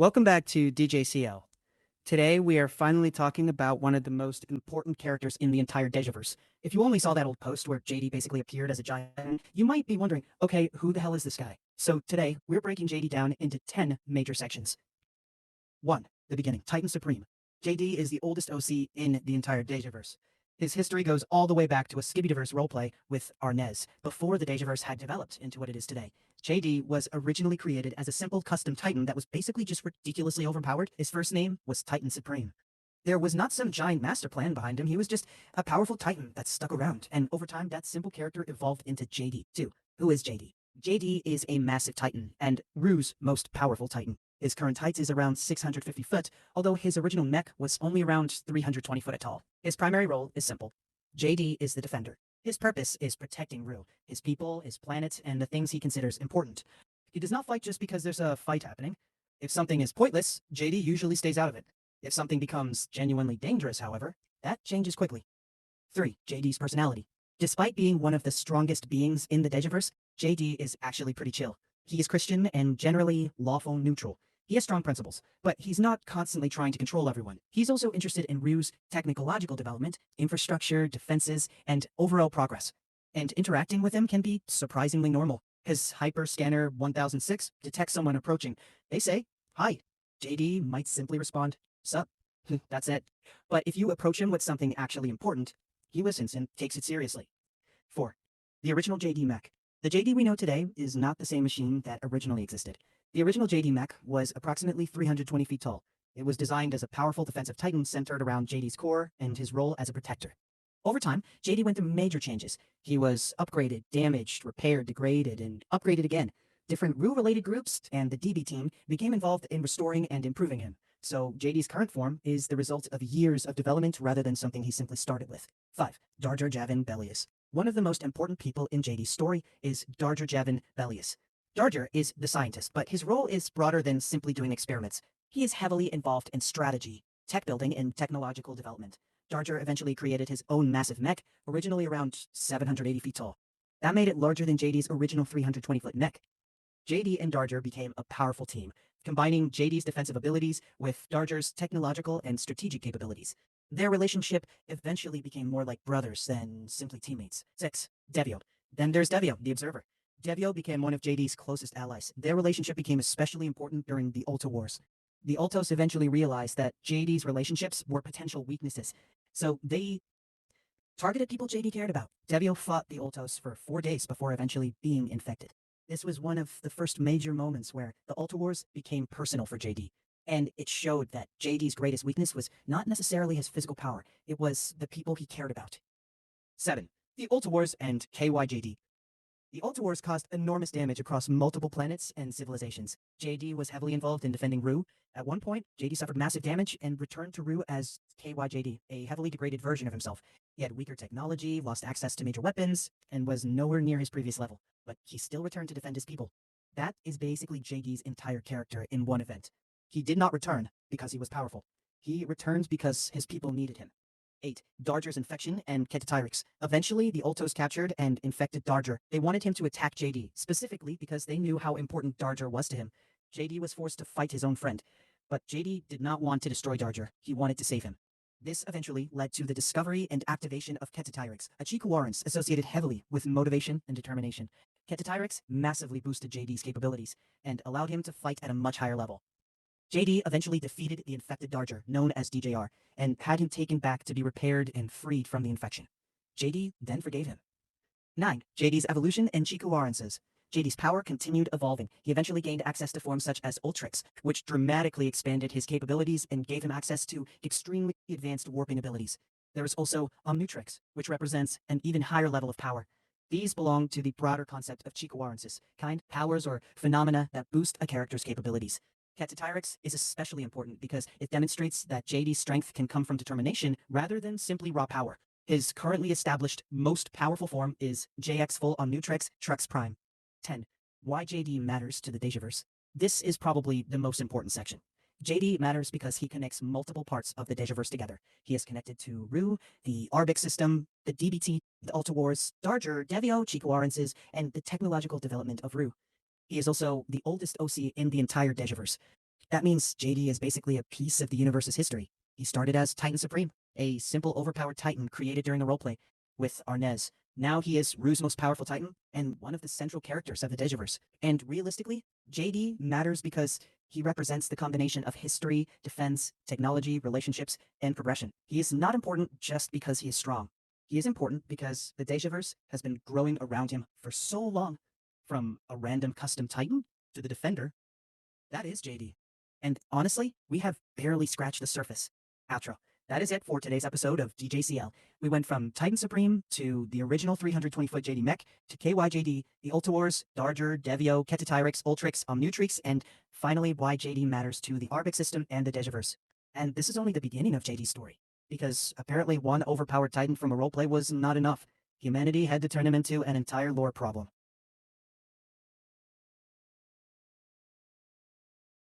Welcome back to DJCL. Today, we are finally talking about one of the most important characters in the entire Dejaverse. If you only saw that old post where JD basically appeared as a giant, you might be wondering, okay, who the hell is this guy? So today, we're breaking JD down into 10 major sections. 1. The beginning, Titan Supreme. JD is the oldest OC in the entire Dejaverse. His history goes all the way back to a Skibbidiverse roleplay with Arnez, before the Dejaverse had developed into what it is today. JD was originally created as a simple custom Titan that was basically just ridiculously overpowered. His first name was Titan Supreme. There was not some giant master plan behind him, he was just a powerful Titan that stuck around, and over time that simple character evolved into JD. 2. Who is JD? JD is a massive Titan, and Rue's most powerful Titan. His current height is around 650 foot, although his original mech was only around 320 foot tall. His primary role is simple. JD is the defender. His purpose is protecting Rue, his people, his planet, and the things he considers important. He does not fight just because there's a fight happening. If something is pointless, JD usually stays out of it. If something becomes genuinely dangerous, however, that changes quickly. 3. JD's personality. Despite being one of the strongest beings in the Dejaverse, JD is actually pretty chill. He is Christian and generally lawful neutral. He has strong principles, but he's not constantly trying to control everyone. He's also interested in Ryu's technological development, infrastructure, defenses, and overall progress. And interacting with him can be surprisingly normal. His Hyper Scanner 1006 detects someone approaching. They say, "Hi." JD might simply respond, "Sup." That's it. But if you approach him with something actually important, he listens and takes it seriously. 4. The original JD mech. The JD we know today is not the same machine that originally existed. The original JD mech was approximately 320 feet tall. It was designed as a powerful defensive Titan centered around JD's core and his role as a protector. Over time, JD went through major changes. He was upgraded, damaged, repaired, degraded, and upgraded again. Different Rue-related groups and the DB team became involved in restoring and improving him. So JD's current form is the result of years of development rather than something he simply started with. 5. Darger Javin Bellius. One of the most important people in JD's story is Darger Javin Bellius. Darger is the scientist, but his role is broader than simply doing experiments. He is heavily involved in strategy, tech building, and technological development. Darger eventually created his own massive mech, originally around 780 feet tall. That made it larger than JD's original 320-foot mech. JD and Darger became a powerful team, combining JD's defensive abilities with Darger's technological and strategic capabilities. Their relationship eventually became more like brothers than simply teammates. 6. Devio. Then there's Devio, the Observer. Devio became one of JD's closest allies. Their relationship became especially important during the Ulta Wars. The Ultos eventually realized that JD's relationships were potential weaknesses, so they targeted people JD cared about. Devio fought the Ultos for 4 days before eventually being infected. This was one of the first major moments where the Ulta Wars became personal for JD, and it showed that JD's greatest weakness was not necessarily his physical power, it was the people he cared about. 7. The Ulta Wars and KYJD. The Ulta Wars caused enormous damage across multiple planets and civilizations. JD was heavily involved in defending Rue. At one point, JD suffered massive damage and returned to Rue as KYJD, a heavily degraded version of himself. He had weaker technology, lost access to major weapons, and was nowhere near his previous level, but he still returned to defend his people. That is basically JD's entire character in one event. He did not return because he was powerful. He returned because his people needed him. 8. Darger's infection and Ketatyrix. Eventually, the Ultos captured and infected Darger. They wanted him to attack JD, specifically because they knew how important Darger was to him. JD was forced to fight his own friend, but JD did not want to destroy Darger. He wanted to save him. This eventually led to the discovery and activation of Ketatyrix, a chi warrants associated heavily with motivation and determination. Ketatyrix massively boosted JD's capabilities and allowed him to fight at a much higher level. JD eventually defeated the infected Darger, known as DJR, and had him taken back to be repaired and freed from the infection. JD then forgave him. 9. JD's evolution and Chiku Arances. JD's power continued evolving. He eventually gained access to forms such as Ultrix, which dramatically expanded his capabilities and gave him access to extremely advanced warping abilities. There is also Omnutrix, which represents an even higher level of power. These belong to the broader concept of Chiku Arances, kind powers or phenomena that boost a character's capabilities. Ketatyrix is especially important because it demonstrates that JD's strength can come from determination rather than simply raw power. His currently established most powerful form is JX Full Omnutrix Trux Prime. 10. Why JD matters to the Dejaverse. This is probably the most important section. JD matters because he connects multiple parts of the Dejaverse together. He is connected to Rue, the Arbic system, the DBT, the Ulta Wars, Darger, Devio, Chiku Arances, and the technological development of Rue. He is also the oldest OC in the entire Dejaverse. That means JD is basically a piece of the universe's history. He started as Titan Supreme, a simple overpowered Titan created during the roleplay with Arnez. Now he is Rue's most powerful Titan and one of the central characters of the Digiverse. And realistically, JD matters because he represents the combination of history, defense, technology, relationships, and progression. He is not important just because he is strong. He is important because the Digiverse has been growing around him for so long. From a random custom Titan to the Defender, that is JD. And honestly, we have barely scratched the surface. Outro. That is it for today's episode of DJCL. We went from Titan Supreme to the original 320-foot JD mech to KYJD, the Ultra Wars, Darger, Devio, Ketatyrix, Ultrix, Omnutrix, and finally why JD matters to the Arbic system and the Digiverse. And this is only the beginning of JD's story, because apparently one overpowered Titan from a roleplay was not enough. Humanity had to turn him into an entire lore problem.